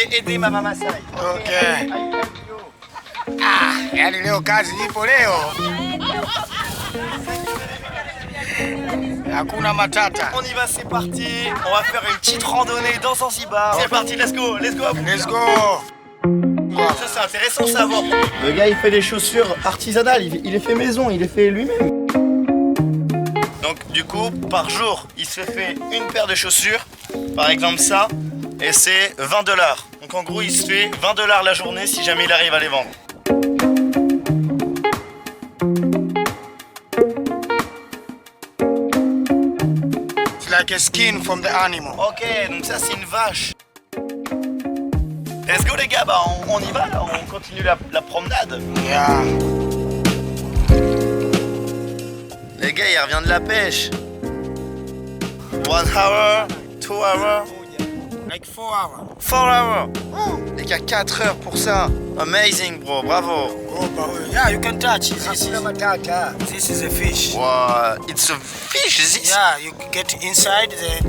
vais aider Mama Masai. Ok. Ah, yaani leo kazi ipo leo. Hakuna matata. On y va, c'est parti. On va faire une petite randonnée dans Zanzibar. C'est parti, let's go, let's go. Let's go. Ça c'est intéressant de savoir. Le gars il fait des chaussures artisanales, il les fait maison, il les fait lui-même. Donc du coup, par jour, il se fait une paire de chaussures, par exemple ça, et c'est $20. Donc en gros, il se fait $20 la journée si jamais il arrive à les vendre. It's like a skin from the animal. Ok, donc ça c'est une vache. Let's go les gars, bah on y va là, on continue la promenade. Yeah. Les gars, il revient de la pêche. 1 hour, 2 hours, Like 4 hours. 4 hours. Les gars, 4 heures pour ça. Amazing bro, bravo. Oh, but yeah, you can touch. This is a fish. Wow, it's a fish, is it? Yeah, you get inside the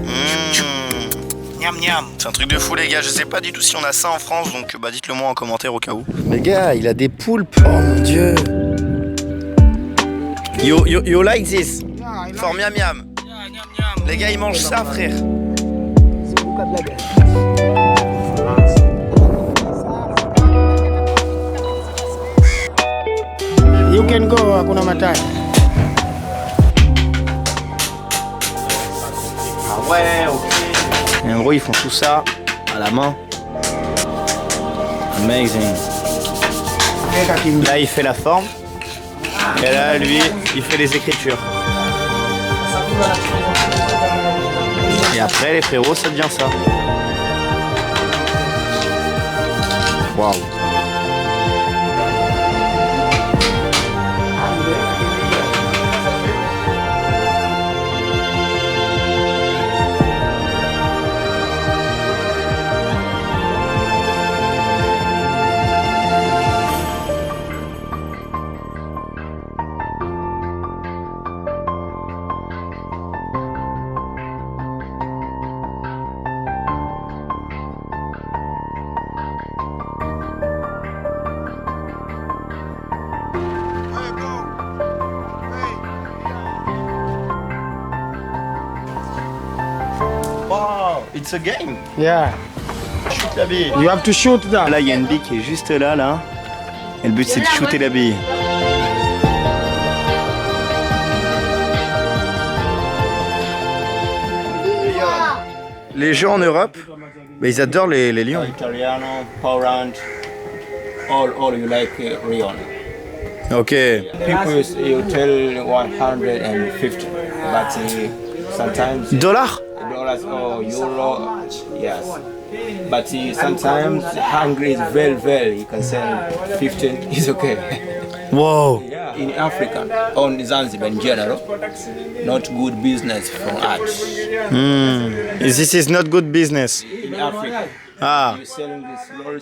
Nyam nyam. C'est un truc de fou les gars, je sais pas du tout si on a ça en France, donc bah dites-le moi en commentaire au cas où. Les gars, il a des poulpes. Oh mon dieu. You like this? Yeah, I For miam miam. Yeah, nyam nyam. Les gars, ils mangent ça frère. You can go, hakuna matata. Ah ouais, ok. Et en gros, ils font tout ça à la main. Amazing. Là, il fait la forme. Et là, lui, il fait les écritures. Et après, les frérots, ça devient ça. Waouh. Wow, it's a game. Yeah, Shoot la bille. you have to shoot that. Là, il y a une bille qui est juste là, là. Et le but, c'est de shooter la bille. Les gens en Europe, bah, ils adorent les lions. Italiano, Poland, all you like Rion. Ok. People you tell 150, but sometimes Dollars? dollars or euro, yes. But sometimes hungry is very. You can sell 15. It's okay. Wow. In Africa, on Zanzibar in general, not good business for us. This is not good business. In Africa, Ah. you're selling this slowly.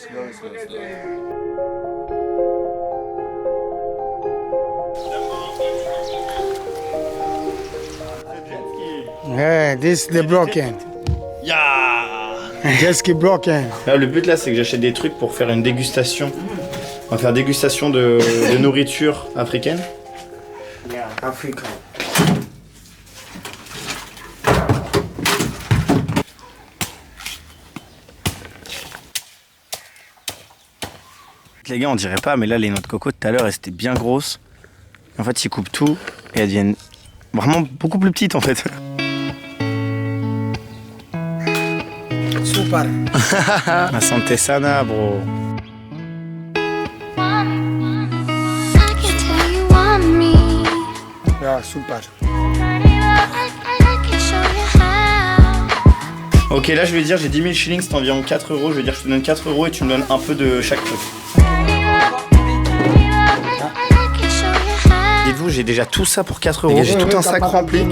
Yeah, this the broken. Yeah. Just keep broken. Là, le but là, c'est que j'achète des trucs pour faire une dégustation. On va faire dégustation de nourriture africaine. Yeah, Africa. Les gars, on dirait pas, mais là, les noix de coco tout à l'heure, elles étaient bien grosses. En fait, ils coupent tout et elles deviennent vraiment beaucoup plus petites en fait. Super. La santé sana, bro. I can tell you want me. Yeah, super. I can show you how. Ok, là, je vais dire, j'ai 10 000 shillings, c'est environ 4 euros. Je vais dire, je te donne 4 euros et tu me donnes un peu de chaque truc. I can show you how. Dites-vous, j'ai déjà tout ça pour 4 euros. J'ai tout un sac rempli.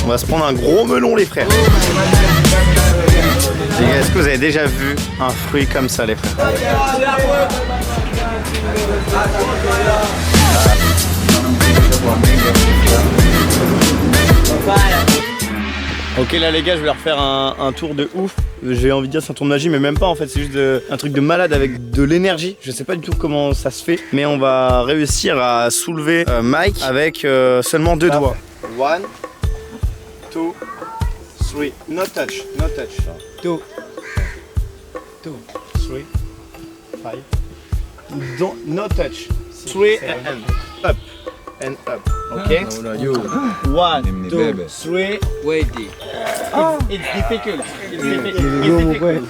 On va se prendre prendre un gros melon les frères. Les gars, est-ce que vous avez déjà vu un fruit comme ça les frères? Ok là les gars, je vais leur faire un tour de ouf. J'ai envie de dire c'est un tour de magie, mais même pas en fait, c'est juste un truc de malade avec de l'énergie. Je sais pas du tout comment ça se fait, mais on va réussir à soulever Mike avec seulement 2 doigts. 1, 2, 3, no touch, no touch. 2, 2, 3, 5. Don't, no touch. 3 and up. And up, okay? 1, 2, 3. Wait. It's difficult. It's difficult. 2, 3.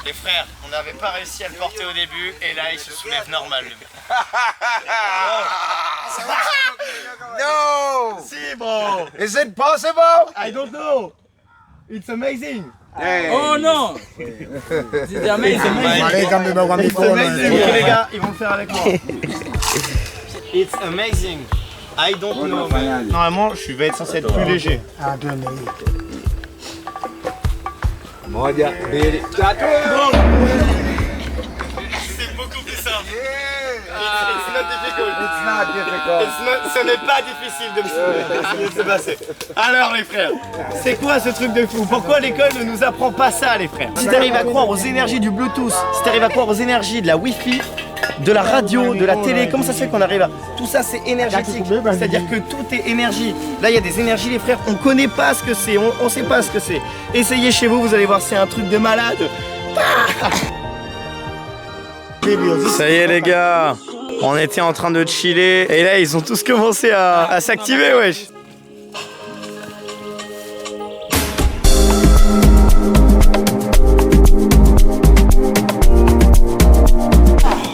Les frères, on n'avait pas réussi à le porter au début et là il se soulève normal. No! Si bro! Is it possible? I don't know. It's amazing. Oh no! C'est amazing. Ok les gars, ils vont le faire avec moi. It's amazing. I don't know. Normalement, je vais être censé être plus léger. Moja, mbili, tatu. C'est beaucoup plus simple. It's not difficult. Ce n'est pas difficile de me laisser passer. Alors les frères, c'est quoi ce truc de fou? Pourquoi l'école ne nous apprend pas ça les frères? Si t'arrives à croire aux énergies du Bluetooth, si t'arrives à croire aux énergies de la Wi-Fi, de la radio, de la télé, comment ça se fait qu'on arrive à... Tout ça c'est énergétique, c'est-à-dire que tout est énergie. Là il y a des énergies les frères, on connaît pas ce que c'est, on sait pas ce que c'est. Essayez chez vous, vous allez voir, c'est un truc de malade. Ça y est les gars, on était en train de chiller et là ils ont tous commencé à s'activer wesh.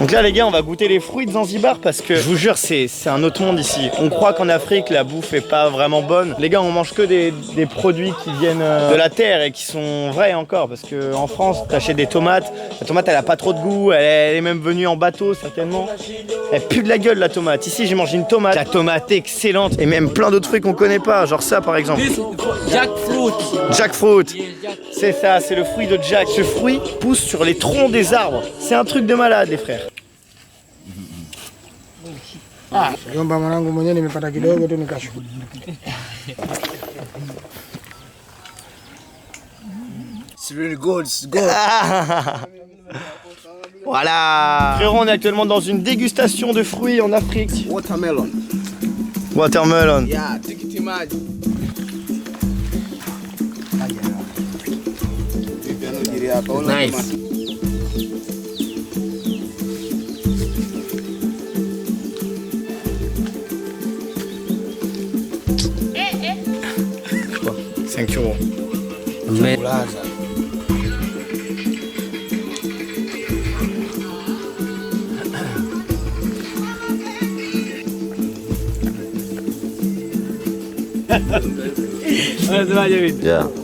Donc là les gars, on va goûter les fruits de Zanzibar parce que je vous jure c'est un autre monde ici. On croit qu'en Afrique la bouffe est pas vraiment bonne. Les gars, on mange que des produits qui viennent de la terre et qui sont vrais encore, parce que en France t'achètes des tomates, la tomate elle a pas trop de goût, elle est même venue en bateau certainement. Elle pue de la gueule la tomate. Ici j'ai mangé une tomate, la tomate est excellente et même plein d'autres fruits qu'on connaît pas, genre ça par exemple. Jackfruit. Jackfruit. C'est ça, c'est le fruit de Jack. Ce fruit pousse sur les troncs des arbres. C'est un truc de malade les frères. Yomba mwanangu mwenyewe nimepata kidogo tu nikashukuru. It's really good. It's good. Voilà. Frérot, on est actuellement dans une dégustation de fruits en Afrique. Watermelon. Watermelon. Yeah, tikiti maji. Nice. €5. Mais...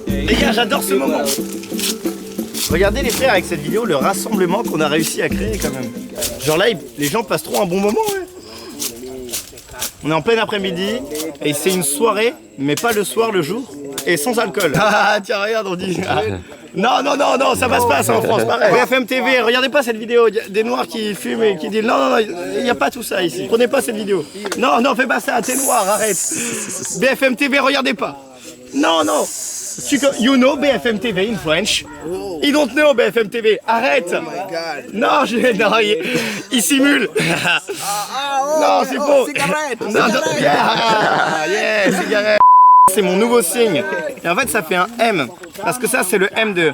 Les gars, j'adore ce moment. Regardez les frères avec cette vidéo, le rassemblement qu'on a réussi à créer quand même. Genre là, les gens passent trop un bon moment. Ouais. On est en plein après-midi et c'est une soirée, mais pas le soir, le jour, et sans alcool. Ah tiens, regarde, on dit... Ah. Non, non, non, non, ça passe pas ça en France, pareil. BFM TV, regardez pas cette vidéo, il y a des noirs qui fument et qui disent non, non, non, il n'y a pas tout ça ici. Prenez pas cette vidéo. Non, non, fais pas ça, t'es noir, arrête. BFM TV, regardez pas. Non, non. You know BFM TV in French. You don't know BFM TV. Arrête. Oh my God. Non, non, il simule. Non, c'est faux. Cigarette. Non, non, yeah, cigarette. C'est mon nouveau signe. Et en fait, ça fait un M. Parce que ça, c'est le M de...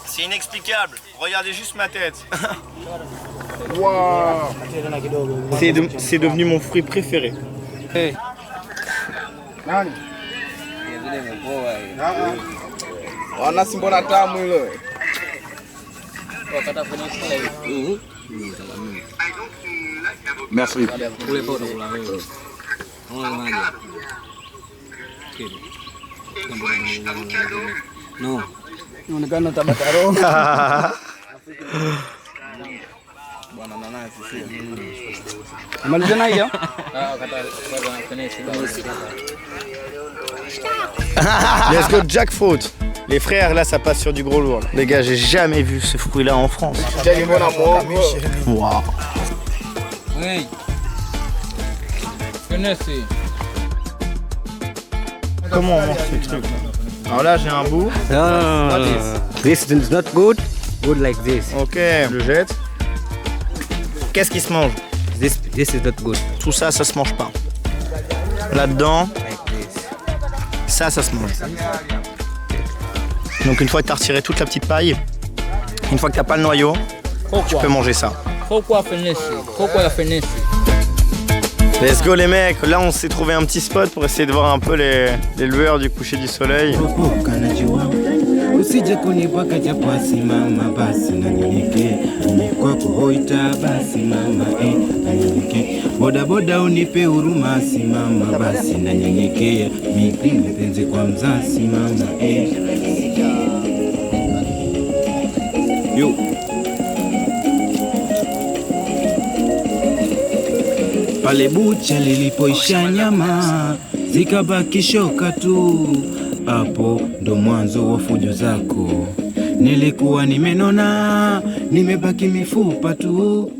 C'est inexplicable. Regardez juste ma tête. Wow. C'est devenu mon fruit préféré. Hey. Wana simbona tamu hilo. Merci. No. Unaonekana tabata roho. Bwana nanasi sio. Maliza na hiyo. Let's go jackfruit. Les frères, là, ça passe sur du gros lourd. Les gars, j'ai jamais vu ce fruit-là en France. Waouh. Oui. Connaissez. Comment on mange ce truc? Alors là, j'ai un bout. This is not good. Good like this. Ok, je le jette. Qu'est-ce qui se mange? This is not good. Tout ça, ça se mange pas. Là-dedans, Like this. ça se mange. Donc une fois que tu as retiré toute la petite paille, une fois que tu n'as pas le noyau, tu peux manger ça. Pourquoi finir? Pourquoi finir? Let's go les mecs, là on s'est trouvé un petit spot pour essayer de voir un peu les lueurs du coucher du soleil. Usije kunipaka japo asimama basi na nyenyeke kwa kuhoita basi mama na nyenyeke boda boda unipe huruma asimama basi na nyenyekea mimi mpenzi kwa mzazi mama yo pale bucha lilipoisha nyama zikabaki shoka tu. Hapo ndo mwanzo wa fujo zako. Nilikuwa nimenona, nimebaki mifupa tu.